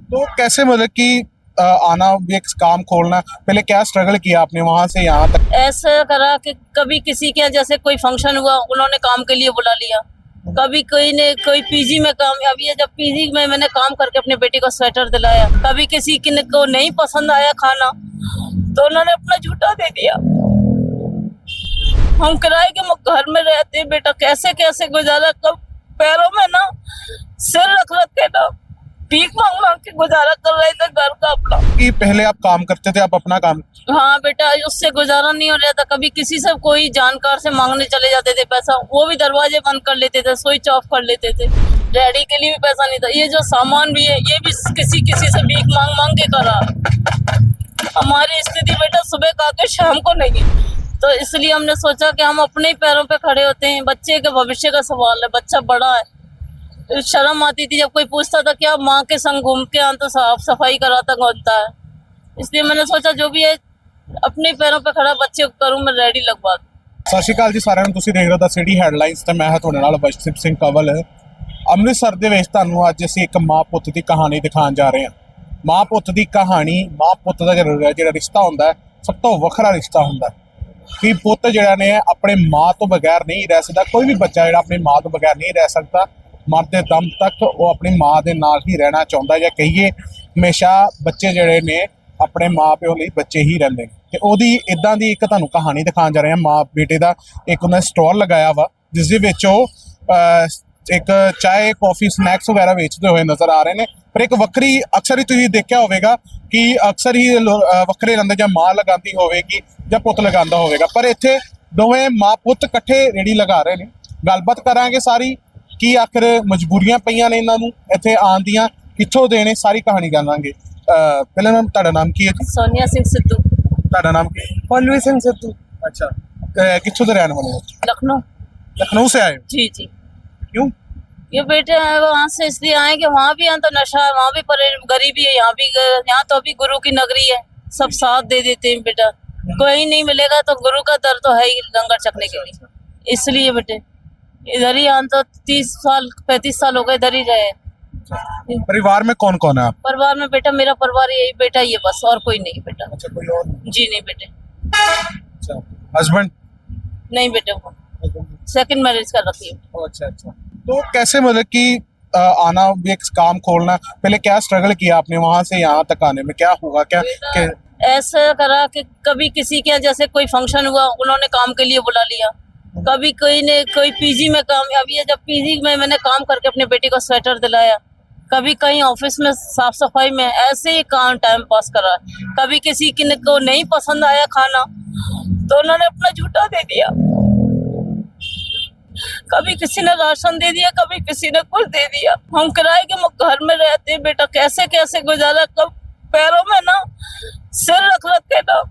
तो कैसे मतलब कि आना एक काम खोलना, पहले क्या स्ट्रगल किया आपने वहां से यहाँ तक? ऐसा करा कि कभी किसी के यहाँ जैसे कोई फंक्शन हुआ उन्होंने काम के लिए बुला लिया, कभी कोई ने कोई पीजी में काम, अभी ये जब पीजी में मैंने काम करके अपनी बेटी को स्वेटर दिलाया, कभी किसी को नहीं पसंद आया खाना तो उन्होंने अपना झूठा दे दिया। हम किराए के घर में रहते बेटा, कैसे कैसे गुजारा, कब पैरों में ना सिर रख रख के ना भीख मांग मांग के गुजारा कर रहे थे घर का अपना। कि पहले आप काम करते थे, आप अपना काम? हाँ बेटा, उससे गुजारा नहीं हो रहा था। कभी किसी से कोई जानकार से मांगने चले जाते थे पैसा, वो भी दरवाजे बंद कर लेते थे, स्विच ऑफ कर लेते थे। डैडी के लिए भी पैसा नहीं था। ये जो सामान भी है ये भी किसी किसी से भीख मांग मांग के करा। हमारी स्थिति बेटा सुबह का के शाम को नहीं है, तो इसलिए हमने सोचा कि हम अपने ही पैरों पे खड़े होते हैं। बच्चे के भविष्य का सवाल है, बच्चा बड़ा है। तो शर्म आती थी जब कोई पूछता था कि आप माँ के संग घूम के आए, तो साफ सफाई कराता घूमता है। इसलिए मैंने सोचा जो भी है अपने पैरों पे खड़ा बच्चे को करूं, मैं रेडी लगवा दूं। ਸਤਿ ਸ਼੍ਰੀ ਅਕਾਲ ਜੀ ਸਾਰਿਆਂ ਨੂੰ। ਤੁਸੀਂ ਦੇਖ ਰਹੇ ਹੋ ਤਾਂ ਸਿਟੀ ਹੈਡਲਾਈਨਸ ਤੇ ਮੈਂ ਹਾਂ ਤੁਹਾਡੇ ਨਾਲ ਵਸ਼ਦੀਪ ਸਿੰਘ ਕੰਵਲ। ਅੰਮ੍ਰਿਤਸਰ ਦੇ ਵਿੱਚ ਤੁਹਾਨੂੰ ਅੱਜ ਅਸੀਂ ਇੱਕ ਮਾਂ ਪੁੱਤ ਦੀ ਕਹਾਣੀ ਦਿਖਾਉਣ ਜਾ ਰਹੇ ਹਾਂ। ਮਾਂ ਪੁੱਤ ਦੀ ਕਹਾਣੀ, ਮਾਂ ਪੁੱਤ ਦਾ ਜਿਹੜਾ ਰਿਸ਼ਤਾ ਹੁੰਦਾ ਹੈ ਸਭ ਤੋਂ ਵੱਖਰਾ ਰਿਸ਼ਤਾ ਹੁੰਦਾ ਹੈ ਕਿ ਪੁੱਤ ਜਿਹੜਾ ਨੇ ਆਪਣੇ ਮਾਂ ਤੋਂ ਬਗੈਰ ਨਹੀਂ ਰਹਿ ਸਕਦਾ। ਕੋਈ ਵੀ ਬੱਚਾ ਜਿਹੜਾ ਆਪਣੀ ਮਾਂ ਤੋਂ ਬਗੈਰ ਨਹੀਂ ਰਹਿ ਸਕਦਾ। ਮਰਦੇ ਦਮ ਤੱਕ ਉਹ ਆਪਣੀ ਮਾਂ ਦੇ ਨਾਲ ਹੀ ਰਹਿਣਾ ਚਾਹੁੰਦਾ, ਜਾਂ ਕਹੀਏ ਹਮੇਸ਼ਾ ਬੱਚੇ ਜਿਹੜੇ ਨੇ ਆਪਣੇ ਮਾਂ ਪਿਓ ਲਈ ਬੱਚੇ ਹੀ ਰਹਿੰਦੇ ਨੇ। ਤੇ ਉਹਦੀ ਇਦਾਂ ਦੀ ਇੱਕ ਤੁਹਾਨੂੰ ਕਹਾਣੀ ਦਿਖਾਉਣ ਜਾ ਰਹੇ ਹਾਂ। ਮਾਂ ਬੇਟੇ ਦਾ ਇੱਕ ਉਹਨਾਂ ਸਟਾਲ ਲਗਾਇਆ ਵਾ ਜਿਸ ਦੇ ਵਿੱਚ ਉਹ ਇੱਕ ਚਾਹ ਕੌਫੀ ਸਨੈਕਸ ਵਗੈਰਾ ਵੇਚਦੇ ਹੋਏ ਨਜ਼ਰ ਆ ਰਹੇ ਨੇ। ਪਰ ਇੱਕ ਵੱਖਰੀ, ਅਕਸਰ ਹੀ ਤੁਸੀਂ ਦੇਖਿਆ ਹੋਵੇਗਾ ਕਿ ਅਕਸਰ ਹੀ ਵੱਖਰੇ ਰਹਿੰਦੇ, ਜਾਂ ਮਾਂ ਲਗਾਉਂਦੀ ਹੋਵੇਗੀ ਜਾਂ ਪੁੱਤ ਲਗਾਉਂਦਾ ਹੋਵੇਗਾ, ਪਰ ਇੱਥੇ ਦੋਵੇਂ ਮਾਂ ਪੁੱਤ ਇਕੱਠੇ ਰੇੜੀ ਲਗਾ ਰਹੇ ਨੇ। ਗੱਲਬਾਤ ਕਰਾਂਗੇ ਸਾਰੀ, ਕੀ ਆਖਰ ਮਜਬੂਰੀਆਂ ਪਈਆਂ ਨੇ ਇਹਨਾਂ ਨੂੰ ਇੱਥੇ ਆਉਣ ਦੀਆਂ, ਕਿੱਥੋਂ ਦੇ ਨੇ, ਸਾਰੀ ਕਹਾਣੀ ਜਾਣਾਂਗੇ। ਪਹਿਲਾਂ ਮੈਮ ਤੁਹਾਡਾ ਨਾਮ ਕੀ ਹੈ ਜੀ? सोनिया सिंह सिद्धू, ਤੁਹਾਡਾ ਨਾਮ ਕੀ ਹੈ? पल्लवी सिंह सिद्धू। अच्छा, कित्थों दे रहने वाले हो? लखनऊ। लखनऊ से आए हो? जी जी। क्यों? ये बेटे हैं वहाँ से इसलिए आए कि वहाँ भी हैं तो नशा है, वहाँ भी गरीबी है, यहाँ भी यहाँ तो अभी गुरु की नगरी है, सब साथ दे देते हैं बेटा। कोई नहीं मिलेगा तो गुरु का दर तो है ही लंगर चखने के लिए, इसलिए बेटे इधर ही हम तो 30 साल 35 साल हो गए इधर ही रहे। परिवार में कौन कौन है आप? परिवार में बेटा मेरा परिवार यही बेटा, ये बस, और कोई नहीं बेटा। अच्छा, कोई और? जी नहीं बेटे, अच्छा, हस्बैंड? नहीं बेटे, वो सेकंड मैरिज कर रखी है। अच्छा अच्छा। तो कैसे मतलब कि आना, एक काम खोलना, पहले क्या स्ट्रगल किया आपने वहां से यहाँ तक आने में, क्या हुआ, क्या बेटा, ऐसा करा कि कभी किसी के यहाँ जैसे कोई फंक्शन हुआ उन्होंने काम के लिए बुला लिया, कभी कोई ने कोई पीजी में काम, अभी ये जब पीजी में मैंने काम करके अपनी बेटी को स्वेटर दिलाया, कभी कहीं ऑफिस में साफ सफाई में, ऐसे ही काम टाइम पास करा। कभी किसी को नहीं पसंद आया खाना तो उन्होंने अपना झूठा दे दिया। कभी किसी ने राशन दे दिया, कभी किसी ने कुछ दे दिया। हम किराए के घर में रहते बेटा, कैसे कैसे गुजारा, कब पैरों में ना सिर रख रख के ना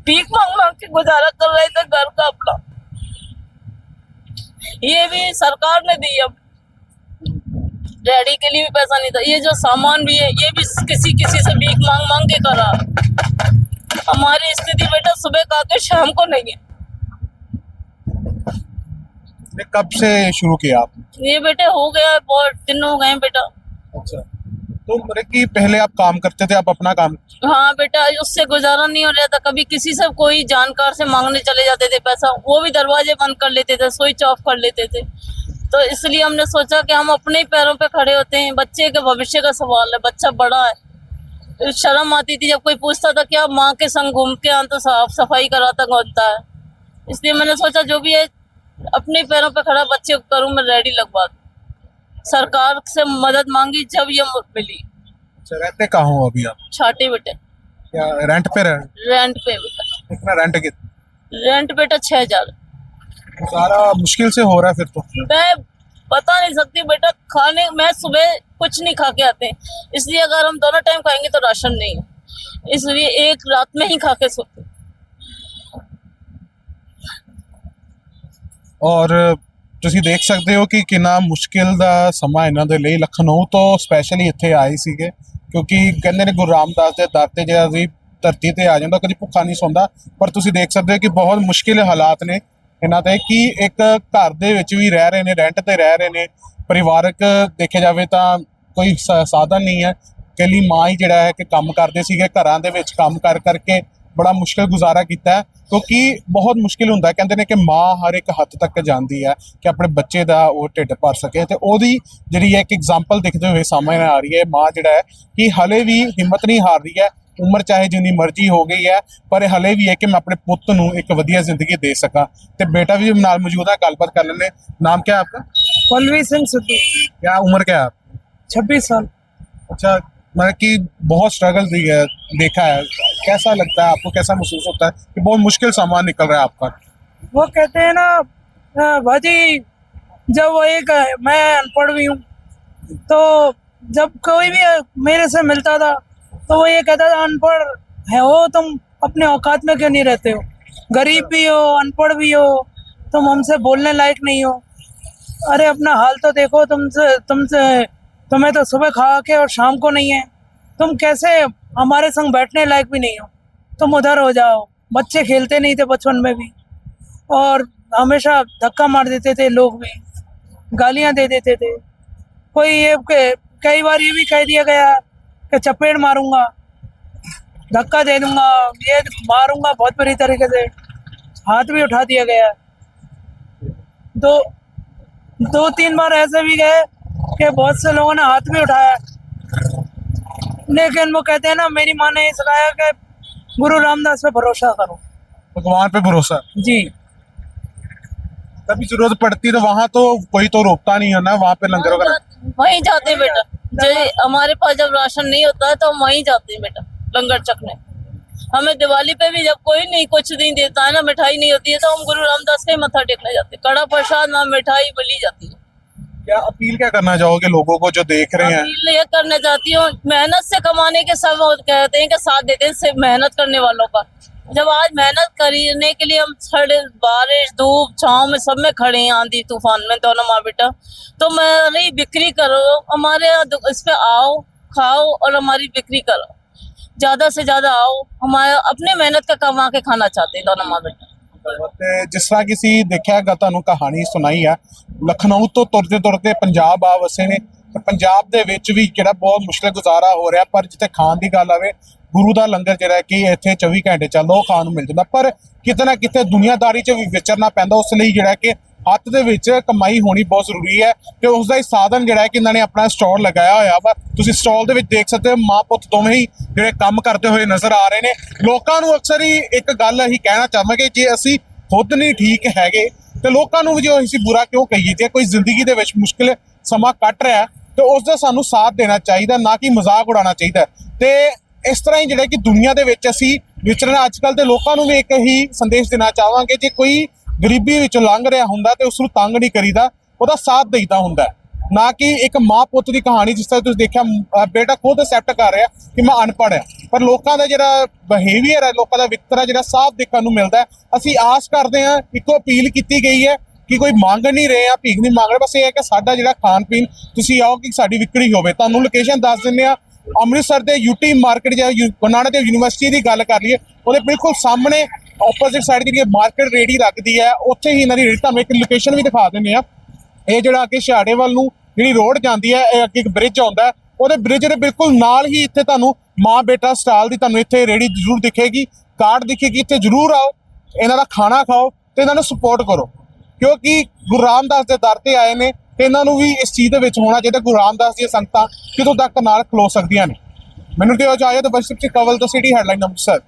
भीख मांग मांग के गुजारा कर रहे थे घर का अपना। ये भी सरकार ने दी, अब डैडी के लिए भी पैसा नहीं था। ये जो सामान भी है ये भी किसी किसी से भीख मांग मांग के करा। हमारी स्थिति बेटा सुबह का के शाम को नहीं है। कब से शुरू किया आपने? ये बेटे हो गया, बहुत दिन हो गए बेटा। अच्छा, तो मतलब कि पहले आप काम करते थे, आप अपना काम? हाँ बेटा, उससे गुजारा नहीं हो रहा था। कभी किसी से कोई जानकार से मांगने चले जाते थे पैसा, वो भी दरवाजे बंद कर लेते थे, स्विच ऑफ कर लेते थे। तो इसलिए हमने सोचा कि हम अपने ही पैरों पे खड़े होते हैं। बच्चे के भविष्य का सवाल है, बच्चा बड़ा है। तो शर्म आती थी जब कोई पूछता था कि आप माँ के संग घूम के आए, तो साफ सफाई कराता घूमता है। इसलिए मैंने सोचा जो भी है अपने पैरों पे खड़ा बच्चे को करूं, मैं रेडी लगवा दूं। सरकार से मदद मांगी जब ये मिली। अच्छा, रहते कहाँ हो अभी आप? छाटे बेटे, क्या रेंट पे रह? रेंट पे बेटा। कितना रेंट? कितना रेंट बेटा 6000। सारा मुश्किल से हो रहा है फिर तो। मैं बता नहीं सकती बेटा, खाने मैं सुबह कुछ नहीं खा के आते हैं, इसलिए अगर हम दोनों टाइम खाएंगे तो राशन नहीं है, इसलिए एक रात में ही खा के सोते। ਔਰ ਤੁਸੀਂ ਦੇਖ ਸਕਦੇ ਹੋ ਕਿ ਕਿੰਨਾ ਮੁਸ਼ਕਿਲ ਦਾ ਸਮਾਂ ਇਹਨਾਂ ਦੇ ਲਈ। ਲਖਨਊ ਤੋਂ ਸਪੈਸ਼ਲੀ ਇੱਥੇ ਆਏ ਸੀਗੇ ਕਿਉਂਕਿ ਕਹਿੰਦੇ ਨੇ ਗੁਰੂ ਰਾਮਦਾਸ ਦੇ ਦਰ ਤੇ ਜਿਹੜਾ ਵੀ ਧਰਤੀ ਤੇ ਆ ਜਾਂਦਾ ਕਦੀ ਭੁੱਖਾ ਨਹੀਂ ਸੌਂਦਾ। ਪਰ ਤੁਸੀਂ ਦੇਖ ਸਕਦੇ ਹੋ ਕਿ ਬਹੁਤ ਮੁਸ਼ਕਿਲ ਹਾਲਾਤ ਨੇ ਇਹਨਾਂ ਦੇ, ਕਿ ਇੱਕ ਘਰ ਦੇ ਵਿੱਚ ਵੀ ਰਹਿ ਰਹੇ ਨੇ, ਰੈਂਟ ਤੇ ਰਹਿ ਰਹੇ ਨੇ। ਪਰਿਵਾਰਕ ਦੇਖਿਆ ਜਾਵੇ ਤਾਂ ਕੋਈ ਸਾਧਨ ਨਹੀਂ ਹੈ, ਇਕੱਲੀ ਮਾਂ ਹੀ ਜਿਹੜਾ ਹੈ ਕਿ ਕੰਮ ਕਰਦੇ ਸੀਗੇ, ਘਰਾਂ ਦੇ ਵਿੱਚ ਕੰਮ ਕਰ ਕਰਕੇ ਬੜਾ ਮੁਸ਼ਕਿਲ ਗੁਜ਼ਾਰਾ ਕੀਤਾ ਹੈ, ਕਿਉਂਕਿ ਬਹੁਤ ਮੁਸ਼ਕਿਲ ਹੁੰਦਾ। ਕਹਿੰਦੇ ਨੇ ਕਿ ਮਾਂ ਹਰ ਇੱਕ ਹੱਦ ਤੱਕ ਜਾਂਦੀ ਹੈ ਕਿ ਆਪਣੇ ਬੱਚੇ ਦਾ ਉਹ ਢਿੱਡ ਭਰ ਸਕੇ, ਤੇ ਉਹਦੀ ਜਿਹੜੀ ਹੈ ਇੱਕ ਐਗਜ਼ਾਮਪਲ ਦਿਖਦੇ ਹੋਏ ਸਾਹਮਣੇ ਆ ਰਹੀ ਹੈ। ਮਾਂ ਜਿਹੜਾ ਹੈ ਕਿ ਹਲੇ ਵੀ ਹਿੰਮਤ ਨਹੀਂ ਹਾਰ ਰਹੀ ਹੈ, ਉਮਰ ਚਾਹੇ ਜਿੰਨੀ ਮਰਜ਼ੀ ਹੋ ਗਈ ਹੈ, ਪਰ ਹਲੇ ਵੀ ਹੈ ਕਿ ਮੈਂ ਆਪਣੇ ਪੁੱਤ ਨੂੰ ਇੱਕ ਵਧੀਆ ਜ਼ਿੰਦਗੀ ਦੇ ਸਕਾਂ। ਤੇ ਬੇਟਾ ਵੀ ਨਾਲ ਮੌਜੂਦ ਹੈ, ਗੱਲਬਾत कर लेने। नाम क्या है आपका? पल्लवी सिंह सिद्धू। क्या उम्र क्या है आपकी? 26 साल। अच्छा, मतलब कि बहुत स्ट्रगल देखा है, कैसा लगता है आपको, कैसा महसूस होता है कि बहुत मुश्किल सामान निकल रहा है आपका? वो कहते हैं ना भाजी, जब वो एक मैं अनपढ़ भी हूँ, तो जब कोई भी मेरे से मिलता था तो वो ये कहता था अनपढ़ है हो तुम, अपने औकात में क्यों नहीं रहते हो, गरीब भी हो अनपढ़ भी हो, तुम हमसे बोलने लायक नहीं हो। अरे अपना हाल तो देखो, तुम्हें तो सुबह खा के और शाम को नहीं है, तुम कैसे हमारे संग बैठने लायक भी नहीं हो, तुम उधर हो जाओ। बच्चे खेलते नहीं थे बचपन में भी, और हमेशा धक्का मार देते थे लोग भी, गालियां दे देते थे। कोई ये कई बार ये भी कह दिया गया कि चपेट मारूंगा, धक्का दे दूंगा, ये मारूंगा बहुत बुरी तरीके से, हाथ भी उठा दिया गया। दो तीन बार ऐसे भी गए कि बहुत से लोगों ने हाथ भी उठाया, लेकिन वो कहते हैं ना, मेरी माँ ने ये सिखाया कि गुरु रामदास पे भरोसा करो, भगवान पे भरोसा। जी। कभी जरूरत पड़ती तो वहाँ तो कोई तो रोकता नहीं है ना, वहाँ पे लंगर वगैरह? वहीं जाते हैं बेटा, जो हमारे पास जब राशन नहीं होता है तो हम वहीं जाते हैं बेटा लंगर चखने। हमें दिवाली पे भी जब कोई नहीं कुछ नहीं देता है ना, मिठाई नहीं होती है, तो हम गुरु रामदास के मत्था टेकने जाते हैं। कड़ा प्रसाद ना मिठाई बली जाती है। क्या अपील क्या करना चाहोगे लोगों को जो देख रहे हैं? अपील ये करना चाहती हूँ, मेहनत से कमाने के सब कहते हैं कि साथ देते हैं सिर्फ मेहनत करने वालों का। जब आज मेहनत करने के लिए हम बारिश धूप छाँव में सब में खड़े हैं, आंधी तूफान में दोनों माँ बेटा, तो हमारी बिक्री करो, हमारे इस पे आओ, खाओ और हमारी बिक्री करो, ज्यादा से ज्यादा आओ। हमारे अपने मेहनत का कमा के खाना चाहते हैं दोनों माँ बेटा। ਤੇ ਜਿਸ ਤਰ੍ਹਾਂ ਕਿ ਅਸੀਂ ਦੇਖਿਆ ਗਾ, ਤੁਹਾਨੂੰ ਕਹਾਣੀ ਸੁਣਾਈ ਆ, ਲਖਨਊ ਤੋਂ ਤੁਰਦੇ ਤੁਰਦੇ ਪੰਜਾਬ ਆ ਵਸੇ ਨੇ। ਪੰਜਾਬ ਦੇ ਵਿੱਚ ਵੀ ਜਿਹੜਾ ਬਹੁਤ ਮੁਸ਼ਕਿਲ ਗੁਜ਼ਾਰਾ ਹੋ ਰਿਹਾ, ਪਰ ਜਿੱਥੇ ਖਾਣ ਦੀ ਗੱਲ ਆਵੇ, ਗੁਰੂ ਦਾ ਲੰਗਰ ਜਿਹੜਾ ਕਿ ਇੱਥੇ 24 ਘੰਟੇ ਚੱਲਦਾ, ਉਹ ਖਾਣ ਨੂੰ ਮਿਲ ਜਾਂਦਾ। ਪਰ ਕਿਤੇ ਨਾ ਕਿਤੇ ਦੁਨੀਆਦਾਰੀ 'ਚ ਵੀ ਵਿਚਰਨਾ ਪੈਂਦਾ, ਉਸ ਲਈ ਜਿਹੜਾ ਕਿ ਹੱਥ ਦੇ ਵਿੱਚ ਕਮਾਈ ਹੋਣੀ ਬਹੁਤ ਜ਼ਰੂਰੀ ਹੈ। ਤੇ ਉਸ ਦਾ ਹੀ ਸਾਧਨ ਜਿਹੜਾ ਹੈ ਕਿ ਇਹਨਾਂ ਨੇ ਆਪਣਾ ਸਟਾਲ ਲਗਾਇਆ ਹੋਇਆ ਵਾ। ਤੁਸੀਂ ਸਟਾਲ ਦੇ ਵਿੱਚ ਦੇਖ ਸਕਦੇ ਹੋ, ਮਾਂ ਪੁੱਤ ਦੋਵੇਂ ਹੀ ਜਿਹੜੇ ਕੰਮ ਕਰਦੇ ਹੋਏ ਨਜ਼ਰ ਆ ਰਹੇ ਨੇ। ਲੋਕਾਂ ਨੂੰ ਅਕਸਰ ਹੀ ਇੱਕ ਗੱਲ ਅਸੀਂ ਕਹਿਣਾ ਚਾਹਾਂਗੇ, ਜੇ ਅਸੀਂ ਖੁਦ ਨਹੀਂ ਠੀਕ ਹੈਗੇ ਤੇ ਲੋਕਾਂ ਨੂੰ ਵੀ ਜੋ ਅਸੀਂ ਬੁਰਾ ਕਿਉਂ ਕਹੀਏ। ਜੇ ਕੋਈ ਜ਼ਿੰਦਗੀ ਦੇ ਵਿੱਚ ਮੁਸ਼ਕਿਲ ਸਮਾਂ ਕੱਟ ਰਿਹਾ ਤੇ ਉਸ ਦਾ ਸਾਨੂੰ ਸਾਥ ਦੇਣਾ ਚਾਹੀਦਾ, ਨਾ ਕਿ ਮਜ਼ਾਕ ਉਡਾਉਣਾ ਚਾਹੀਦਾ। ਤੇ ਇਸ ਤਰ੍ਹਾਂ ਹੀ ਜਿਹੜਾ ਕਿ ਦੁਨੀਆ ਦੇ ਵਿੱਚ ਅਸੀਂ ਵਿਚਰਨਾ, ਅੱਜ ਕੱਲ੍ਹ ਦੇ ਲੋਕਾਂ ਨੂੰ ਵੀ ਇੱਕ ਹੀ ਸੰਦੇਸ਼ ਦੇਣਾ ਚਾਹਾਂਗੇ, ਜੇ ਕੋਈ ਗਰੀਬੀ ਵਿੱਚੋਂ ਲੰਘ ਰਿਹਾ ਹੁੰਦਾ ਤੇ ਉਸ ਨੂੰ ਤੰਗ ਨਹੀਂ ਕਰੀਦਾ, ਉਹਦਾ ਸਾਥ ਦੇਈਦਾ ਹੁੰਦਾ, ਨਾ ਕਿ ਇੱਕ ਮਾਂ ਪੁੱਤ ਦੀ ਕਹਾਣੀ। ਜਿਸ ਤਰ੍ਹਾਂ ਤੁਸੀਂ ਦੇਖਿਆ, ਬੇਟਾ ਖੁਦ ਐਕਸੈਪਟ ਕਰ ਰਿਹਾ ਕਿ ਮੈਂ ਅਨਪੜ੍ਹ ਹਾਂ, ਪਰ ਲੋਕਾਂ ਦਾ ਜਿਹੜਾ ਬਿਹੇਵੀਅਰ ਹੈ, ਲੋਕਾਂ ਦਾ ਵਿਤਕਰਾ ਜਿਹੜਾ ਸਾਫ਼ ਦੇਖਣ ਨੂੰ ਮਿਲਦਾ ਹੈ। ਅਸੀਂ ਆਸ ਕਰਦੇ ਹਾਂ, ਇੱਕੋ ਅਪੀਲ ਕੀਤੀ ਗਈ ਹੈ ਕਿ ਕੋਈ ਮੰਗ ਨਹੀਂ ਰਹੇ ਆ, ਭੀਖ ਨਹੀਂ ਮੰਗ ਰਹੇ, ਬਸ ਇਹ ਹੈ ਕਿ ਸਾਡਾ ਜਿਹੜਾ ਖਾਣ ਪੀਣ, ਤੁਸੀਂ ਆਓ ਕਿ ਸਾਡੀ ਵਿਕਰੀ ਹੋਵੇ। ਤੁਹਾਨੂੰ ਲੋਕੇਸ਼ਨ ਦੱਸ ਦਿੰਦੇ ਆ, ਅੰਮ੍ਰਿਤਸਰ ਦੇ UT ਮਾਰਕੀਟ ਜਾਂ ਗੁਰੂ ਨਾਨਕ ਦੇਵ ਯੂਨੀਵਰਸਿਟੀ ਦੀ ਗੱਲ ਕਰ ਲਈਏ, ਉਹਦੇ ਬਿਲਕੁਲ ਸਾਹਮਣੇ ਆਪੋਜ਼ਿਟ ਸਾਈਡ ਜਿਹੜੀ ਮਾਰਕੀਟ ਰੇੜੀ ਲੱਗਦੀ ਹੈ, ਉੱਥੇ ਹੀ ਇਹਨਾਂ ਦੀ ਰੇੜੀ। ਤੁਹਾਨੂੰ ਇੱਕ ਲੋਕੇਸ਼ਨ ਵੀ ਦਿਖਾ ਦਿੰਦੇ ਆ। ਇਹ ਜਿਹੜਾ ਅੱਗੇ ਛਿਹਾੜੇ ਵੱਲ ਨੂੰ ਜਿਹੜੀ ਰੋਡ ਜਾਂਦੀ ਹੈ, ਇਹ ਅੱਗੇ ਇੱਕ ਬ੍ਰਿਜ ਆਉਂਦਾ, ਉਹਦੇ ਬ੍ਰਿਜ ਦੇ ਬਿਲਕੁਲ ਨਾਲ ਹੀ ਇੱਥੇ ਤੁਹਾਨੂੰ ਮਾਂ ਬੇਟਾ ਸਟਾਲ ਦੀ ਤੁਹਾਨੂੰ ਇੱਥੇ ਰੇੜੀ ਜ਼ਰੂਰ ਦਿਖੇਗੀ, ਕਾਰਡ ਦਿਖੇਗੀ। ਇੱਥੇ ਜ਼ਰੂਰ ਆਓ, ਇਹਨਾਂ ਦਾ ਖਾਣਾ ਖਾਓ ਤੇ ਇਹਨਾਂ ਨੂੰ ਸਪੋਰਟ ਕਰੋ, ਕਿਉਂਕਿ ਗੁਰੂ ਰਾਮਦਾਸ ਦੇ ਦਰ ਤੇ ਆਏ ਨੇ ਤੇ ਇਹਨਾਂ ਨੂੰ ਵੀ ਇਸ ਚੀਜ਼ ਦੇ ਵਿੱਚ ਹੋਣਾ ਚਾਹੀਦਾ। ਗੁਰੂ ਰਾਮਦਾਸ ਦੀਆਂ ਸੰਗਤਾਂ ਕਿਤੋਂ ਤੱਕ ਨਾਲ ਖਲੋ ਸਕਦੀਆਂ ਨੇ। ਮੈਨੂੰ ਦਿਓ ਇਜਾਜ਼ਤ, ਵਰਸ਼ਿਪ ਸਿੰਘ ਕੰਵਲ ਤੋਂ ਸਿਟੀ ਹੈਡਲਾਈਨ ਅੰਮ੍ਰਿਤਸਰ।